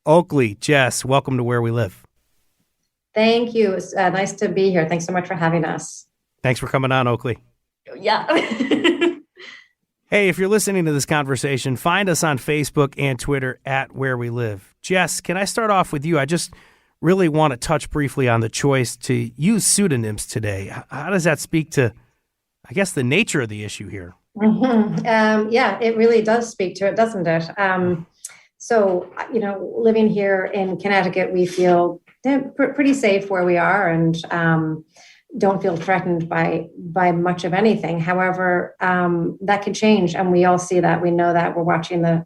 Oakley, Jess, welcome to Where We Live. Thank you. It's nice to be here. Thanks so much for having us. Thanks for coming on, Oakley. Yeah. Hey, if you're listening to this conversation, find us on Facebook and Twitter at Where We Live. Jess, can I start off with you? I just really want to touch briefly on the choice to use pseudonyms today. How does that speak to, I guess, the nature of the issue here? Yeah, it really does speak to it, doesn't it? So, living here in Connecticut, we feel pretty safe where we are and don't feel threatened by much of anything. However, that could change, and we all see that. We know that. We're watching the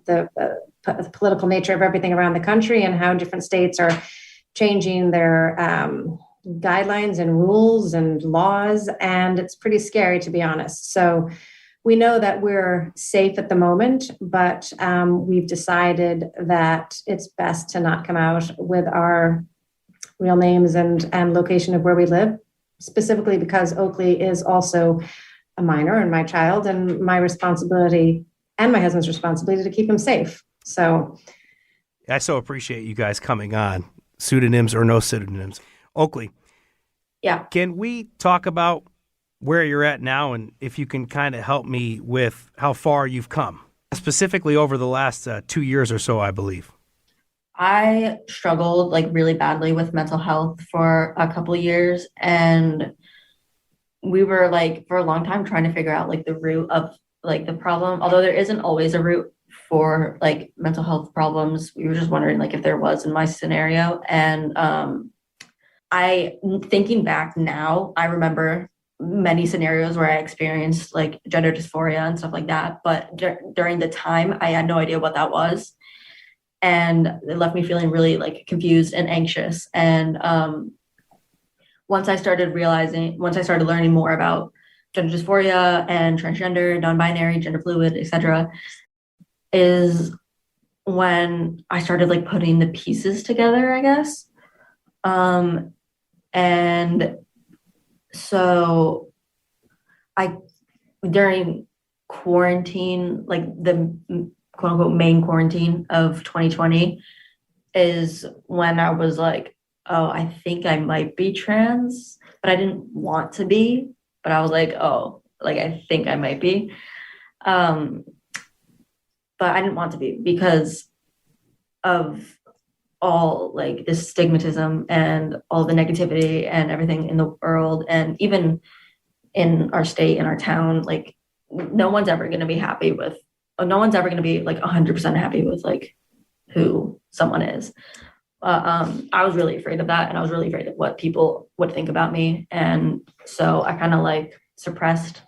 political nature of everything around the country and how different states are changing their guidelines and rules and laws, and it's pretty scary, to be honest. So we know that we're safe at the moment, but we've decided that it's best to not come out with our real names and location of where we live, specifically because Oakley is also a minor and my child, and my responsibility and my husband's responsibility to keep him safe. So I so appreciate you guys coming on, pseudonyms or no pseudonyms. Oakley, yeah, can we talk about where you're at now, and if you can kind of help me with how far you've come, specifically over the last 2 years or so, I believe. I struggled really badly with mental health for a couple of years, and we were for a long time trying to figure out the root of the problem. Although there isn't always a root for mental health problems, we were just wondering if there was in my scenario. And I thinking back now, I remember many scenarios where I experienced gender dysphoria and stuff like that. But during the time, I had no idea what that was. And it left me feeling really confused and anxious. And once I started learning more about gender dysphoria and transgender, non-binary, gender fluid, etc., is when I started putting the pieces together, I guess. And so during quarantine, the quote unquote main quarantine of 2020 is when I was oh, I think I might be trans, but I didn't want to be, but I was oh, I think I might be. But I didn't want to be because of all this stigmatism and all the negativity and everything in the world, and even in our state, in our town. No one's ever going to be 100% happy with who someone is. I was really afraid of that, and I was really afraid of what people would think about me. And so I kind of suppressed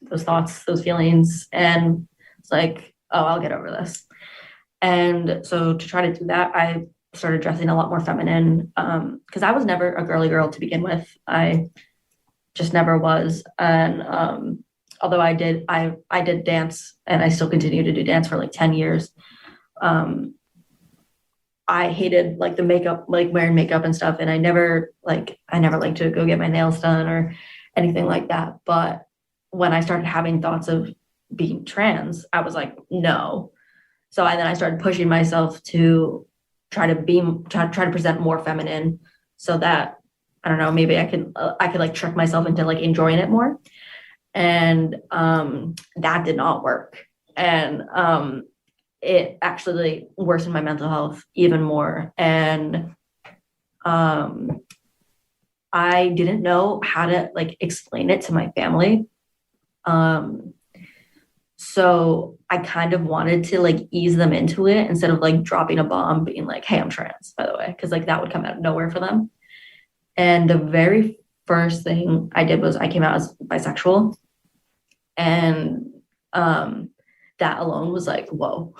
those thoughts, those feelings, and it's oh, I'll get over this. And so to try to do that, I started dressing a lot more feminine, because I was never a girly girl to begin with. I just never was. And although I did dance, and I still continue to do dance for 10 years. I hated the makeup, wearing makeup and stuff. And I never liked to go get my nails done or anything like that. But when I started having thoughts of being trans, I was no. So then I started pushing myself to try to present more feminine, so that, I don't know, maybe I could trick myself into enjoying it more. And that did not work. And it actually worsened my mental health even more. And I didn't know how to explain it to my family. So I kind of wanted to ease them into it instead of dropping a bomb, being hey, I'm trans, by the way, because that would come out of nowhere for them. And the very first thing I did was I came out as bisexual. And that alone was whoa.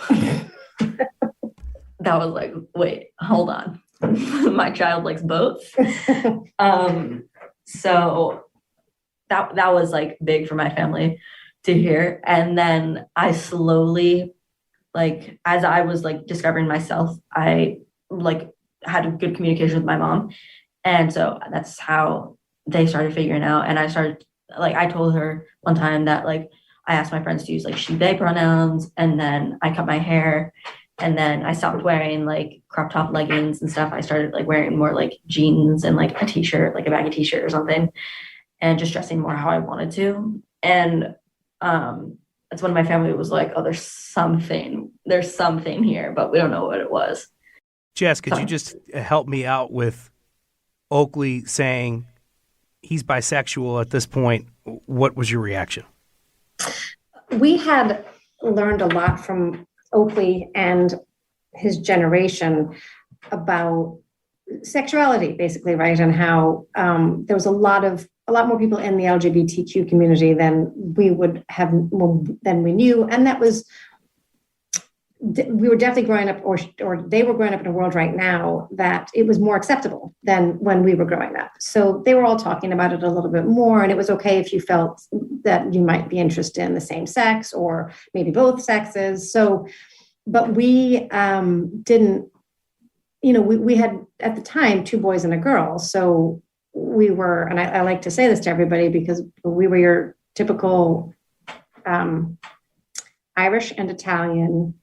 That was wait, hold on. My child likes both. So that was big for my family to hear. And then I slowly, as I was discovering myself, I had a good communication with my mom. And so that's how they started figuring out. And I started, I told her one time that I asked my friends to use she, they pronouns, and then I cut my hair. And then I stopped wearing like crop top leggings and stuff. I started like wearing more like jeans and like a t-shirt, like a baggy t-shirt or something, and just dressing more how I wanted to. And that's when my family was like, oh, there's something here, but we don't know what it was. Jess, could you just help me out with Oakley saying he's bisexual at this point? What was your reaction? We had learned a lot from Oakley and his generation about sexuality, basically, right? And how there was a lot more people in the LGBTQ community than we would have, than we knew. And that was, we were definitely growing up, or they were growing up in a world right now that it was more acceptable than when we were growing up. So they were all talking about it a little bit more, and it was okay if you felt that you might be interested in the same sex or maybe both sexes. So, but we didn't, we had at the time 2 boys and a girl. So we were, and I like to say this to everybody because we were your typical Irish and Italian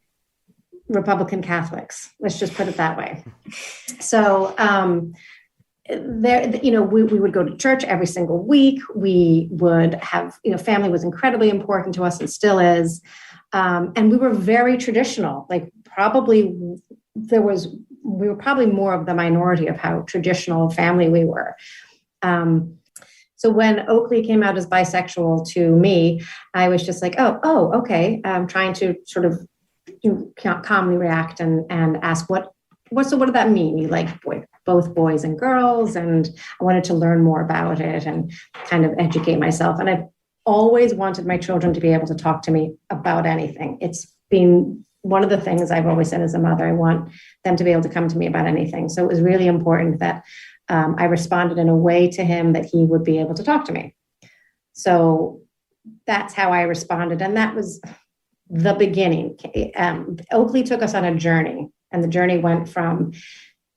Republican Catholics. Let's just put it that way. So we would go to church every single week. We would have, family was incredibly important to us and still is. And we were very traditional, like we were probably more of the minority of how traditional family we were. So when Oakley came out as bisexual to me, I was just like, oh, okay. I'm trying to sort of calmly react and ask so what did that mean? You like both boys and girls, and I wanted to learn more about it and kind of educate myself. And I've always wanted my children to be able to talk to me about anything. It's been one of the things I've always said as a mother. I want them to be able to come to me about anything. So it was really important that I responded in a way to him that he would be able to talk to me. So that's how I responded. And that was the beginning. Oakley took us on a journey, and the journey went from,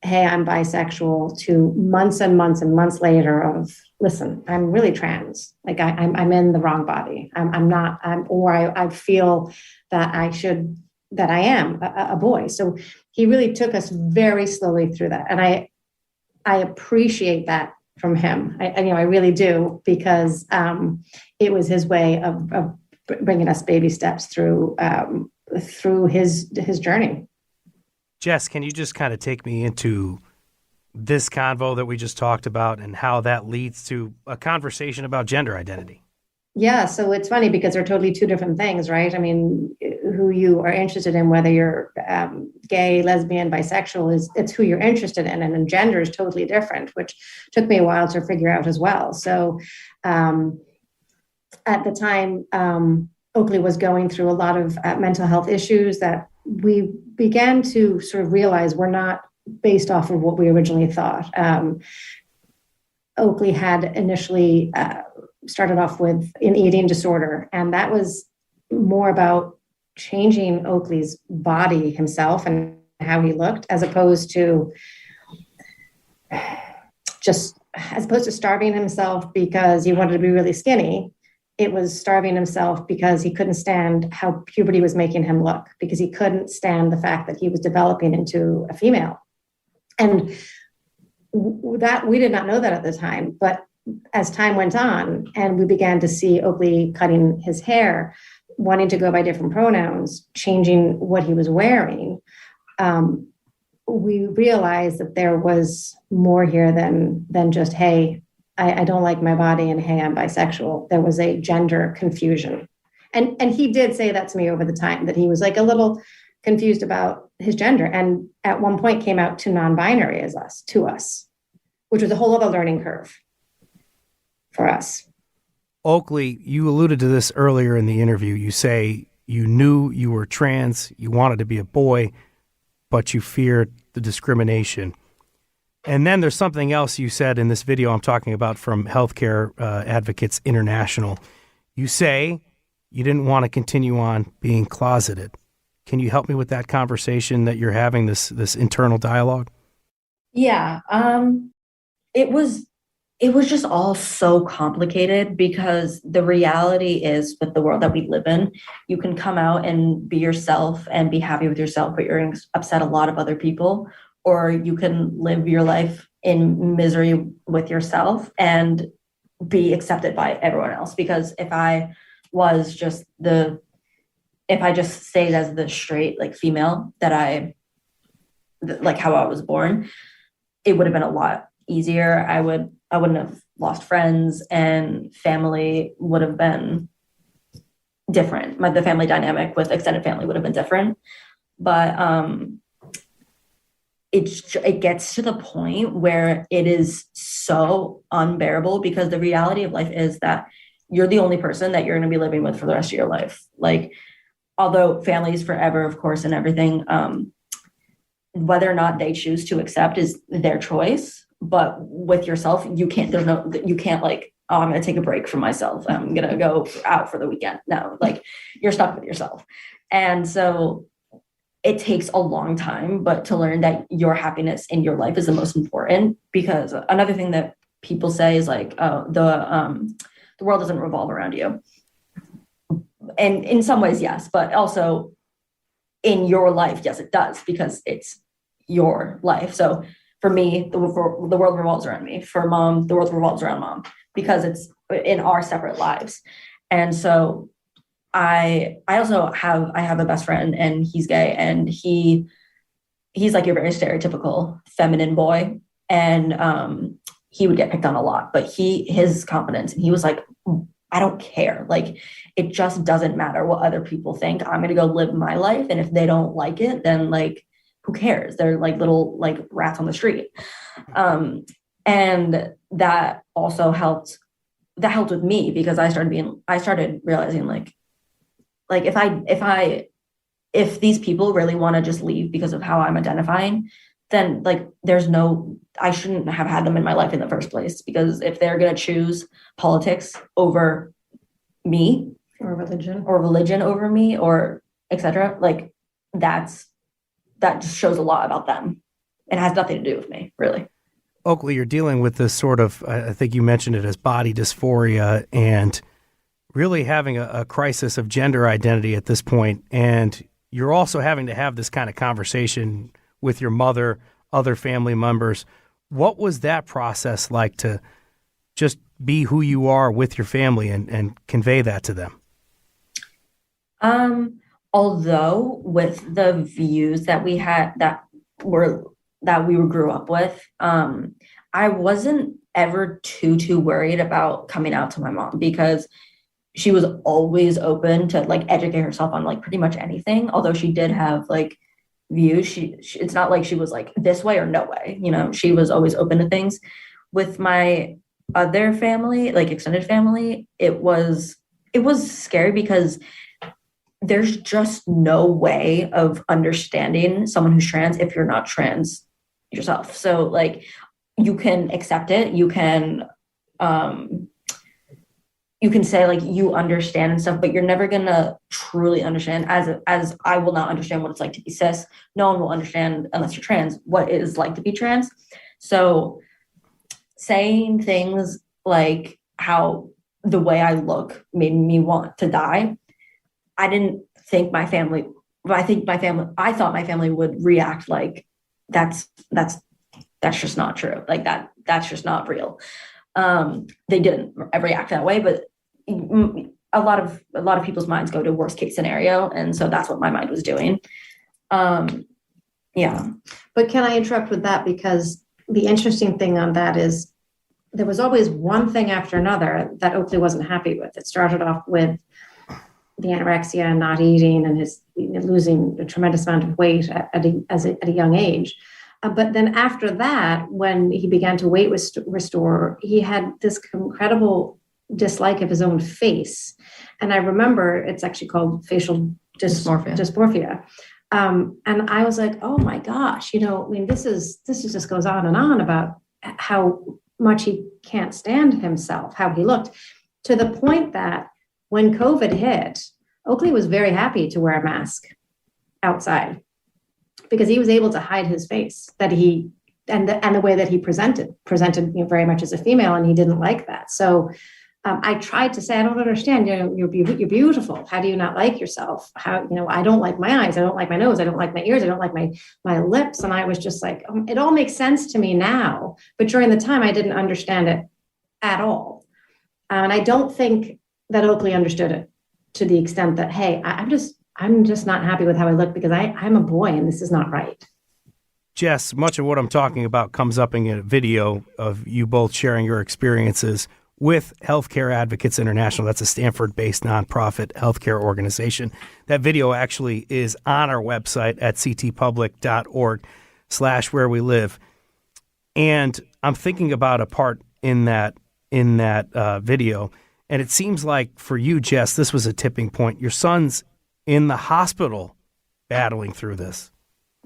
hey, I'm bisexual, to months and months and months later of, listen, I'm really trans. Like I'm in the wrong body. I'm not, I feel that I am a boy. So he really took us very slowly through that. And I appreciate that from him. I really do, because it was his way of bringing us baby steps through his journey. Jess, can you just kind of take me into this convo that we just talked about and how that leads to a conversation about gender identity? Yeah, so it's funny because they're totally 2 different things, right? I mean, who you are interested in, whether you're gay, lesbian, bisexual, it's who you're interested in. And then gender is totally different, which took me a while to figure out as well. So at the time, Oakley was going through a lot of mental health issues that we began to sort of realize were not based off of what we originally thought. Oakley had initially started off with an eating disorder, and that was more about changing Oakley's body himself and how he looked, as opposed to starving himself because he wanted to be really skinny. It was starving himself because he couldn't stand how puberty was making him look, because he couldn't stand the fact that he was developing into a female. And that we did not know that at the time, but as time went on and we began to see Oakley cutting his hair, wanting to go by different pronouns, changing what he was wearing, we realized that there was more here than just, hey, I don't like my body, and hey, I'm bisexual. There was a gender confusion. And he did say that to me over the time, that he was like a little confused about his gender, and at one point came out to non-binary to us, which was a whole other learning curve for us. Oakley, you alluded to this earlier in the interview. You say you knew you were trans, you wanted to be a boy, but you feared the discrimination. And then there's something else you said in this video I'm talking about from Healthcare Advocates International. You say you didn't want to continue on being closeted. Can you help me with that conversation that you're having, this internal dialogue? Yeah. It was it was just all so complicated because the reality is with the world that we live in, you can come out and be yourself and be happy with yourself, but you're going to upset a lot of other people, or you can live your life in misery with yourself and be accepted by everyone else. Because if I just stayed as the straight like female that like how I was born, it would have been a lot easier. I wouldn't have lost friends, and family would have been different. The family dynamic with extended family would have been different. But it gets to the point where it is so unbearable, because the reality of life is that you're the only person that you're going to be living with for the rest of your life. Like, although family is forever, of course, and everything, whether or not they choose to accept is their choice. But with yourself, you can't like, oh, I'm going to take a break from myself, I'm going to go out for the weekend. No, like, you're stuck with yourself. And so it takes a long time, but to learn that your happiness in your life is the most important. Because another thing that people say is like, oh, the world doesn't revolve around you. And in some ways, yes, but also in your life, yes, it does, because it's your life. So for me, the world revolves around me. For mom, the world revolves around mom, because it's in our separate lives. And so I also have a best friend, and he's gay, and he's like your very stereotypical feminine boy. And he would get picked on a lot, but his confidence, and he was like, I don't care. Like, it just doesn't matter what other people think. I'm going to go live my life. And if they don't like it, then like, who cares? They're like little like rats on the street. And that also helped. That helped with me, because I started realizing like if these people really want to just leave because of how I'm identifying, then like I shouldn't have had them in my life in the first place. Because if they're going to choose politics over me, or religion over me, or etc., like that just shows a lot about them. It has nothing to do with me, really. Oakley, you're dealing with this sort of, I think you mentioned it as body dysphoria, and really having a crisis of gender identity at this point. And you're also having to have this kind of conversation with your mother, other family members. What was that process like to just be who you are with your family and convey that to them? Although with the views that we had that we grew up with, I wasn't ever too worried about coming out to my mom, because she was always open to like educate herself on like pretty much anything. Although she did have like views, she it's not like she was like this way or no way, she was always open to things. With my other family, like extended family, it was scary, because there's just no way of understanding someone who's trans if you're not trans yourself. So like, you can accept it, you can say like you understand and stuff, but you're never gonna truly understand, as I will not understand what it's like to be cis. No one will understand, unless you're trans, what it is like to be trans. So saying things like how the way I look made me want to die, I thought my family would react like that's just not true. Like that's just not real. They didn't react that way, but a lot of people's minds go to worst case scenario. And so that's what my mind was doing. Yeah. But can I interrupt with that? Because the interesting thing on that is there was always one thing after another that Oakley wasn't happy with. It started off with the anorexia and not eating, and his losing a tremendous amount of weight at a young age. But then after that, when he began to weight restore, he had this incredible dislike of his own face. And I remember it's actually called facial dysmorphia. And I was like, oh my gosh, this is just goes on and on about how much he can't stand himself, how he looked, to the point that when COVID hit, Oakley was very happy to wear a mask outside, because he was able to hide his face, that he the way that he presented very much as a female, and he didn't like that. So I tried to say, I don't understand. You're beautiful. How do you not like yourself? I don't like my eyes. I don't like my nose. I don't like my ears. I don't like my lips. And I was just like, it all makes sense to me now. But during the time, I didn't understand it at all. And I don't think that Oakley understood it to the extent that, hey, I'm just not happy with how I look because I'm a boy and this is not right. Jess, much of what I'm talking about comes up in a video of you both sharing your experiences with Healthcare Advocates International. That's a Stanford-based nonprofit healthcare organization. That video actually is on our website at ctpublic.org/where we live. And I'm thinking about a part in that video, and it seems like for you, Jess, this was a tipping point. Your son's in the hospital battling through this.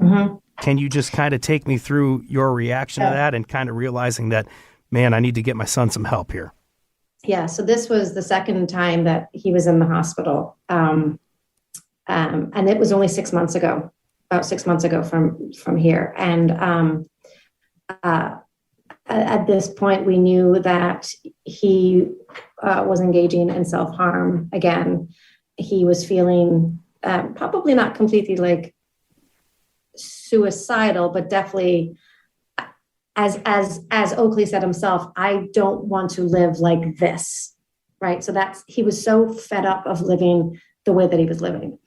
Mm-hmm. Can you just kind of take me through your reaction to that and kind of realizing that, man, I need to get my son some help here? Yeah, so this was the second time that he was in the hospital. And it was only 6 months ago, about 6 months ago from here. And at this point, we knew that he was engaging in self-harm again. He was feeling probably not completely like suicidal, but definitely, as Oakley said himself, I don't want to live like this, right? So he was so fed up of living the way that he was living.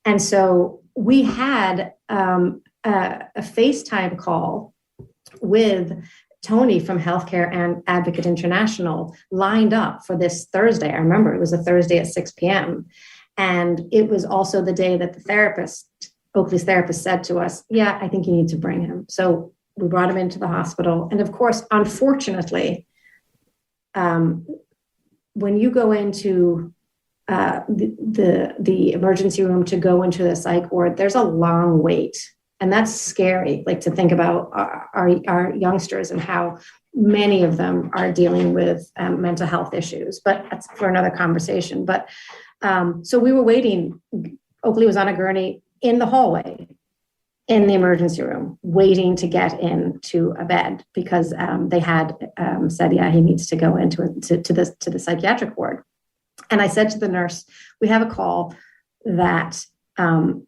And so we had a FaceTime call with Tony from Healthcare and Advocate International lined up for this Thursday. I remember it was a Thursday at 6 p.m. And it was also the day that Oakley's therapist said to us, yeah, I think you need to bring him. So we brought him into the hospital. And of course, unfortunately, when you go into the emergency room to go into the psych ward, there's a long wait. And that's scary, like to think about our youngsters and how many of them are dealing with mental health issues. But that's for another conversation. But so we were waiting. Oakley was on a gurney in the hallway in the emergency room, waiting to get into a bed because they had said, yeah, he needs to go into the psychiatric ward. And I said to the nurse, we have a call that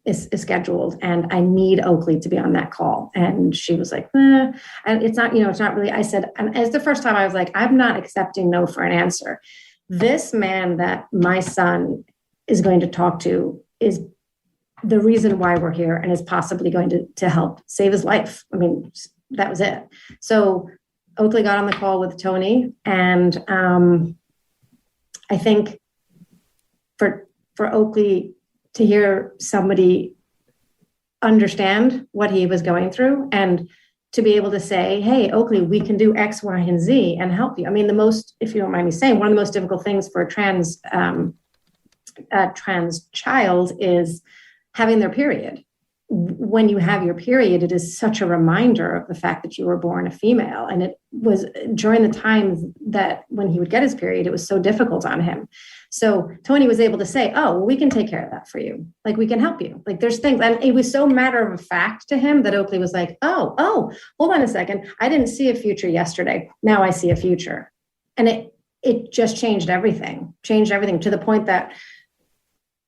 is scheduled, and I need Oakley to be on that call. And she was like, and it's not really. I said, and it's the first time I was like, I'm not accepting no for an answer. This man that my son is going to talk to is the reason why we're here and is possibly going to help save his life. I mean, that was it. So Oakley got on the call with Tony, and I think for Oakley to hear somebody understand what he was going through and to be able to say, hey, Oakley, we can do X, Y, and Z and help you. I mean, if you don't mind me saying, one of the most difficult things for a trans child is having their period. When you have your period, it is such a reminder of the fact that you were born a female. And it was during the time that when he would get his period, it was so difficult on him. So Tony was able to say, oh, well, we can take care of that for you. Like, we can help you. Like, there's things. And it was so matter of fact to him that Oakley was like, oh, hold on a second. I didn't see a future yesterday. Now I see a future. And it just changed everything to the point that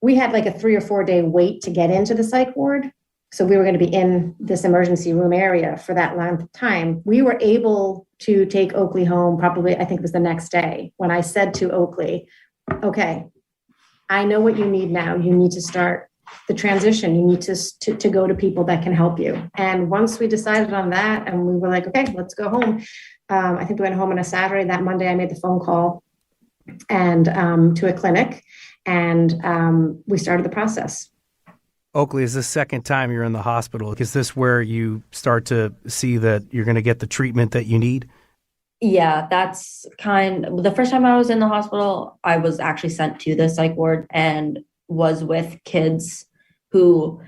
we had like a 3 or 4 day wait to get into the psych ward. So we were going to be in this emergency room area for that length of time. We were able to take Oakley home probably, I think it was the next day, when I said to Oakley, okay, I know what you need now. You need to start the transition. You need to go to people that can help you. And once we decided on that and we were like, okay, let's go home. I think we went home on a Saturday. That Monday I made the phone call and to a clinic, and we started the process. Oakley, is this second time you're in the hospital? Is this where you start to see that you're going to get the treatment that you need? Yeah, that's the first time I was in the hospital, I was actually sent to the psych ward and was with kids who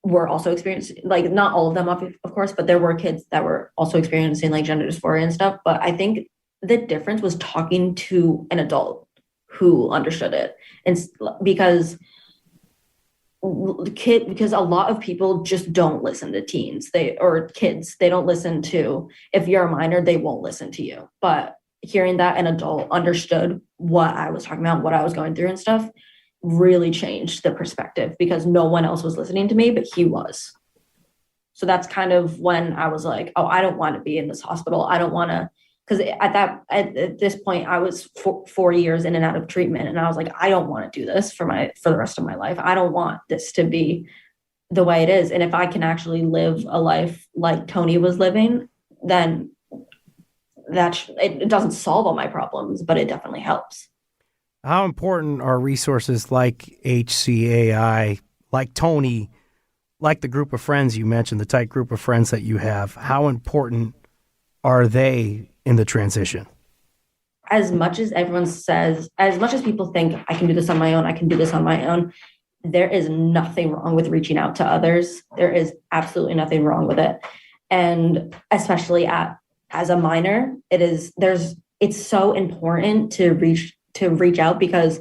were also experiencing, like, not all of them, of course, but there were kids that were also experiencing like gender dysphoria and stuff. But I think the difference was talking to an adult who understood it. And because because a lot of people just don't listen to teens or kids. They don't listen to, if you're a minor, they won't listen to you. But hearing that an adult understood what I was talking about, what I was going through and stuff, really changed the perspective, because no one else was listening to me, but he was. So that's kind of when I was like, oh, I don't want to be in this hospital. I don't want to, because at this point I was 4 years in and out of treatment, and I was like, I don't want to do this for the rest of my life. I don't want this to be the way it is. And if I can actually live a life like Tony was living, then it doesn't solve all my problems, but it definitely helps. How important are resources like HCAI, like Tony, like the group of friends you mentioned, the tight group of friends that you have? How important are they in the transition? As much as everyone says, as much as people think I can do this on my own, there is nothing wrong with reaching out to others. There is absolutely nothing wrong with it. And especially as a minor, it's so important to reach out, because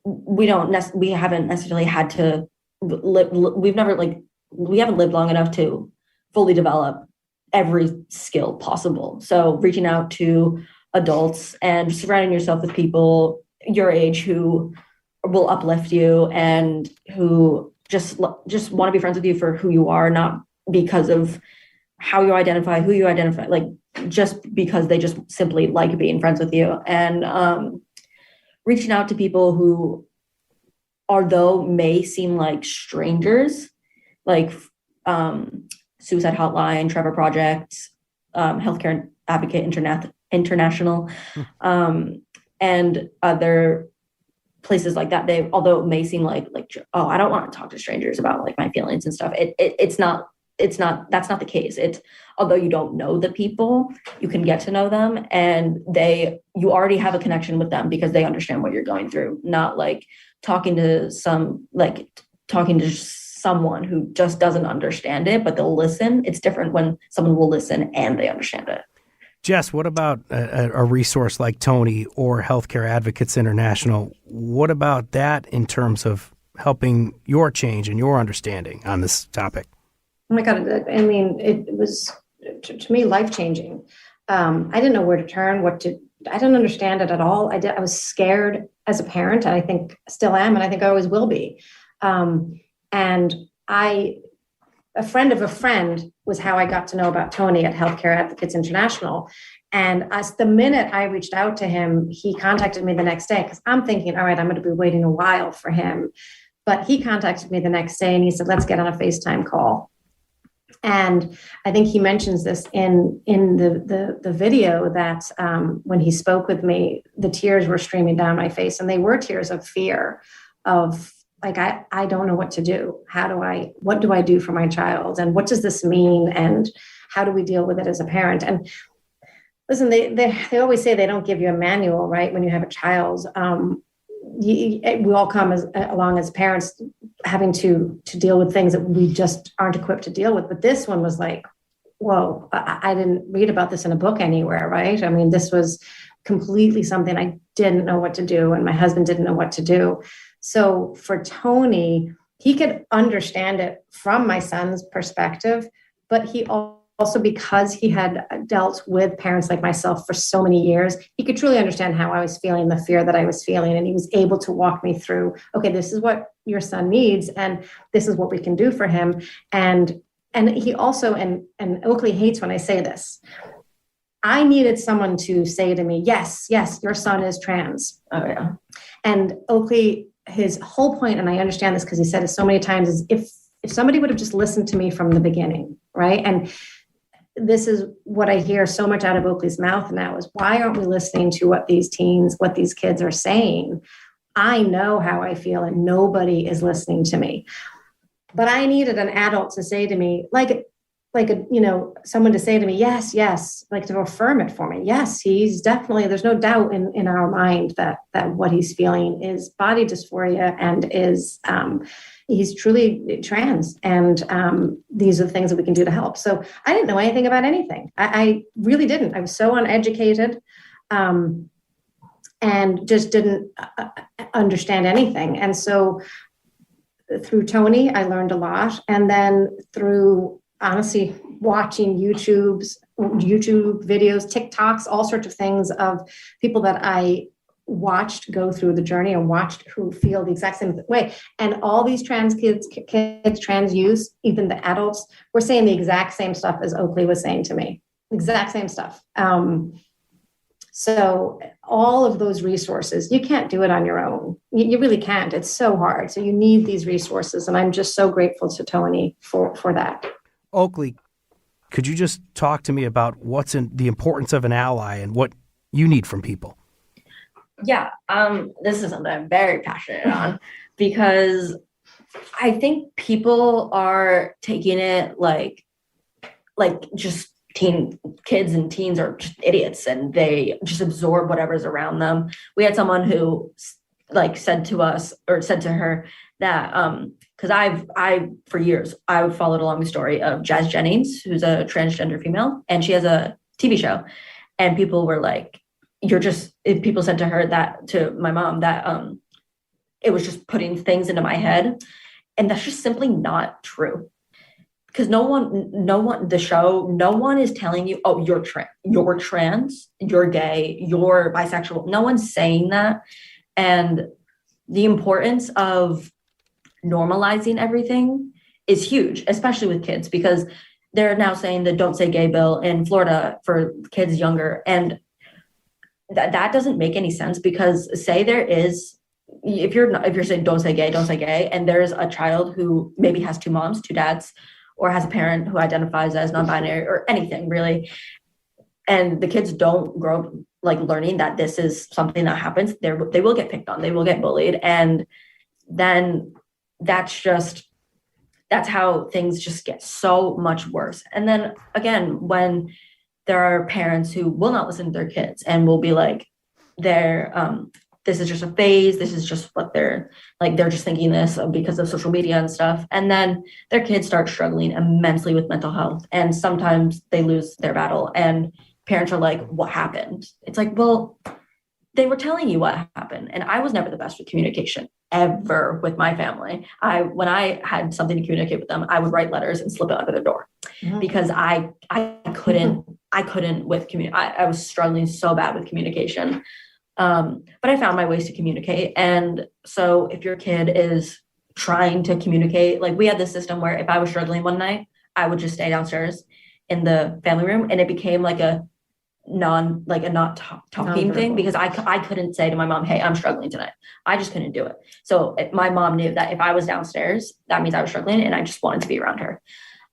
we haven't necessarily had to live. We haven't lived long enough to fully develop every skill possible. So reaching out to adults and surrounding yourself with people your age who will uplift you and who just want to be friends with you for who you are, not because of how you identify, who you identify, like just because they just simply like being friends with you. And reaching out to people who, although may seem like strangers, like Suicide Hotline, Trevor Project, Healthcare Advocate International, and other places like that. Although it may seem like, oh, I don't want to talk to strangers about like my feelings and stuff. That's not the case. It's, although you don't know the people, you can get to know them, and you already have a connection with them because they understand what you're going through. Not like talking to someone who just doesn't understand it, but they'll listen. It's different when someone will listen and they understand it. Jess, what about a resource like Tony or Healthcare Advocates International? What about that in terms of helping your change and your understanding on this topic? Oh my God. I mean, it was, to me, life-changing. I didn't know where to turn, I didn't understand it at all. I was scared as a parent, and I think still am, and I think I always will be. And a friend of a friend was how I got to know about Tony at Healthcare Advocates International. And the minute I reached out to him, he contacted me the next day, because I'm thinking, all right, I'm going to be waiting a while for him. But he contacted me the next day and he said, let's get on a FaceTime call. And I think he mentions this in the video that when he spoke with me, the tears were streaming down my face, and they were tears of fear, of like, I don't know what to do. What do I do for my child? And what does this mean? And how do we deal with it as a parent? And listen, they always say they don't give you a manual, right? When you have a child, we all come along as parents having to deal with things that we just aren't equipped to deal with. But this one was like, whoa, I didn't read about this in a book anywhere, right? I mean, this was completely something I didn't know what to do, and my husband didn't know what to do. So for Tony, he could understand it from my son's perspective, but he also, because he had dealt with parents like myself for so many years, he could truly understand how I was feeling, the fear that I was feeling. And he was able to walk me through, okay, this is what your son needs, and this is what we can do for him. And he also, and Oakley hates when I say this, I needed someone to say to me, yes, your son is trans. Oh yeah. And Oakley, his whole point, and I understand this because he said it so many times, is if somebody would have just listened to me from the beginning, right? And this is what I hear so much out of Oakley's mouth now, is why aren't we listening to what these kids are saying? I know how I feel, and nobody is listening to me. But I needed an adult to say to me, someone to say to me, yes, like to affirm it for me. Yes, he's definitely, there's no doubt in our mind that what he's feeling is body dysphoria and is, he's truly trans. And these are the things that we can do to help. So I didn't know anything about anything. I really didn't. I was so uneducated and just didn't understand anything. And so through Tony, I learned a lot. And then through, honestly, watching YouTube videos, TikToks, all sorts of things of people that I watched go through the journey and watched who feel the exact same way. And all these trans kids, trans youth, even the adults, were saying the exact same stuff as Oakley was saying to me. Exact same stuff. So all of those resources, you can't do it on your own. You really can't. It's so hard. So you need these resources. And I'm just so grateful to Tony for that. Oakley, could you just talk to me about what's in the importance of an ally and what you need from people? Yeah, this is something I'm very passionate on because I think people are taking it like just kids and teens are just idiots and they just absorb whatever's around them. We had someone who said to us or said to her that because I for years I followed along the story of Jazz Jennings, who's a transgender female, and she has a TV show, and people were like, people said to her that, to my mom, that it was just putting things into my head, and that's just simply not true. Because no one is telling you, oh, you're trans, you're gay, you're bisexual. No one's saying that. And the importance of normalizing everything is huge, especially with kids, because they're now saying the Don't Say Gay bill in Florida for kids younger. And that doesn't make any sense, because say there is, if you're saying don't say gay, and there's a child who maybe has two moms, two dads, or has a parent who identifies as non-binary or anything really, and the kids don't grow up like learning that this is something that happens, they will get picked on, they will get bullied, and then that's how things just get so much worse. And then again, when there are parents who will not listen to their kids and will be like, this is just a phase. This is just what they're just thinking this because of social media and stuff. And then their kids start struggling immensely with mental health. And sometimes they lose their battle and parents are like, what happened? It's like, well, they were telling you what happened. And I was never the best with communication ever with my family. When I had something to communicate with them, I would write letters and slip it under their door because I couldn't with community. I was struggling so bad with communication. But I found my ways to communicate. And so if your kid is trying to communicate, like we had this system where if I was struggling one night, I would just stay downstairs in the family room, and it became like a not talking thing, because I couldn't say to my mom, hey, I'm struggling tonight. I just couldn't do it. So my mom knew that if I was downstairs, that means I was struggling, and I just wanted to be around her.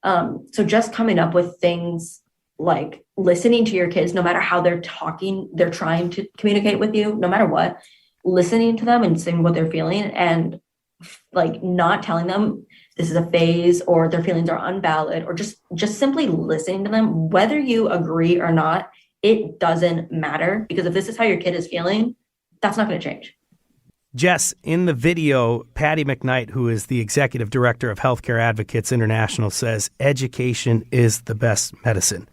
So just coming up with things like listening to your kids, no matter how they're talking, they're trying to communicate with you, no matter what, listening to them and seeing what they're feeling, and like not telling them this is a phase or their feelings are unvalid, or just simply listening to them, whether you agree or not, it doesn't matter, because if this is how your kid is feeling, that's not going to change. Jess, in the video, Patty McKnight, who is the executive director of Healthcare Advocates International, says education is the best medicine.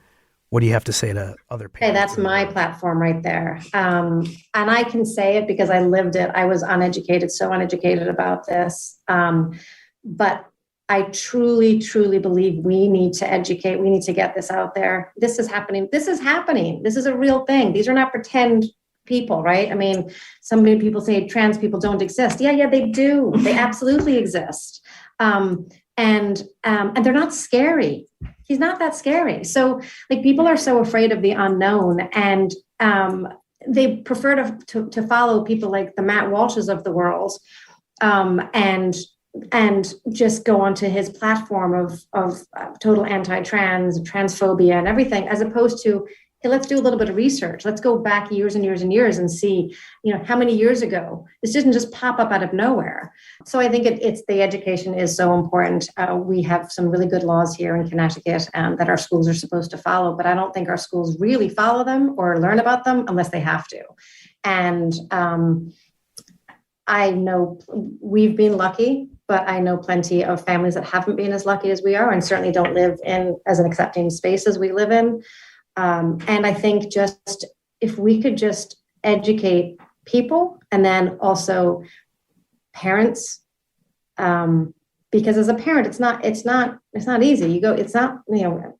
What do you have to say to other parents? Hey, that's my platform right there. And I can say it because I lived it. I was uneducated, so uneducated about this. But I truly, truly believe we need to educate. We need to get this out there. This is happening. This is happening. This is a real thing. These are not pretend people, right? I mean, so many people say trans people don't exist. Yeah, they do. They absolutely exist. And they're not scary. He's not that scary. So like people are so afraid of the unknown, and they prefer to follow people like the Matt Walshes of the world, and just go onto his platform of total anti-trans, transphobia and everything, as opposed to, hey, let's do a little bit of research. Let's go back years and years and years and see, how many years ago. This didn't just pop up out of nowhere. So I think it's the education is so important. We have some really good laws here in Connecticut that our schools are supposed to follow, but I don't think our schools really follow them or learn about them unless they have to. And I know we've been lucky, but I know plenty of families that haven't been as lucky as we are, and certainly don't live in as an accepting space as we live in. And I think just if we could just educate people, and then also parents, because as a parent, it's not easy.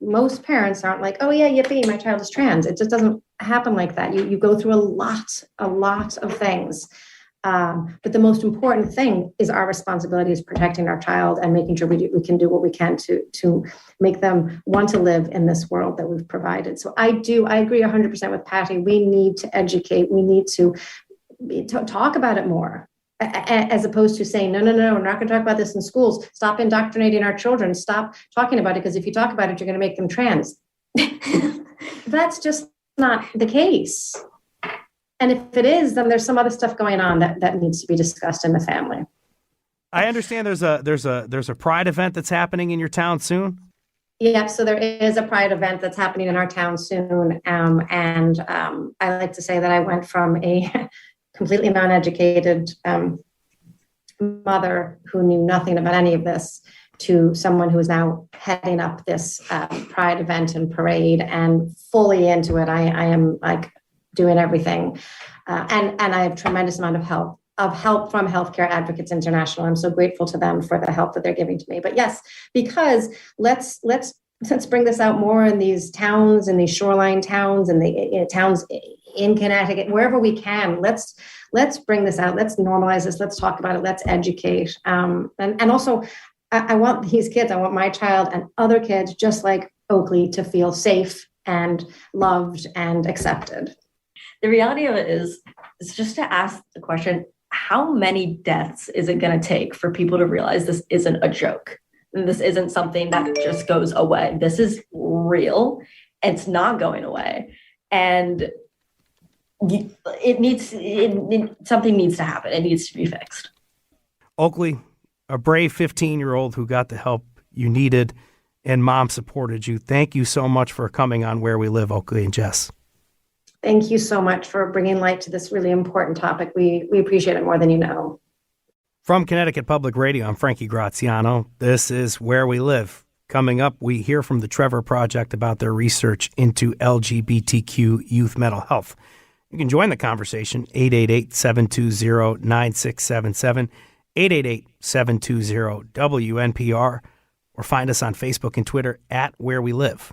Most parents aren't like, oh yeah, yippee, my child is trans. It just doesn't happen like that. You go through a lot of things. But the most important thing is our responsibility is protecting our child and making sure we can do what we can to make them want to live in this world that we've provided. So I agree 100% with Patty. We need to educate. We need to talk about it more, as opposed to saying, no, we're not going to talk about this in schools. Stop indoctrinating our children. Stop talking about it, because if you talk about it, you're going to make them trans. That's just not the case. And if it is, then there's some other stuff going on that needs to be discussed in the family. I understand there's a Pride event that's happening in your town soon. Yeah, so there is a Pride event that's happening in our town soon. And I like to say that I went from a completely non-educated mother who knew nothing about any of this to someone who is now heading up this Pride event and parade and fully into it. I am like doing everything. And I have a tremendous amount of help from Healthcare Advocates International. I'm so grateful to them for the help that they're giving to me. But yes, because let's bring this out more in these towns, in these shoreline towns, and the towns in Connecticut, wherever we can. Let's bring this out. Let's normalize this. Let's talk about it. Let's educate. And also, I want these kids, I want my child and other kids just like Oakley to feel safe and loved and accepted. The reality of it is just to ask the question, how many deaths is it going to take for people to realize this isn't a joke? And this isn't something that just goes away. This is real. It's not going away. And something needs to happen. It needs to be fixed. Oakley, a brave 15-year-old who got the help you needed and mom supported you. Thank you so much for coming on Where We Live, Oakley and Jess. Thank you so much for bringing light to this really important topic. We appreciate it more than you know. From Connecticut Public Radio, I'm Frankie Graziano. This is Where We Live. Coming up, we hear from the Trevor Project about their research into LGBTQ youth mental health. You can join the conversation, 888-720-9677, 888-720-WNPR, or find us on Facebook and Twitter at Where We Live.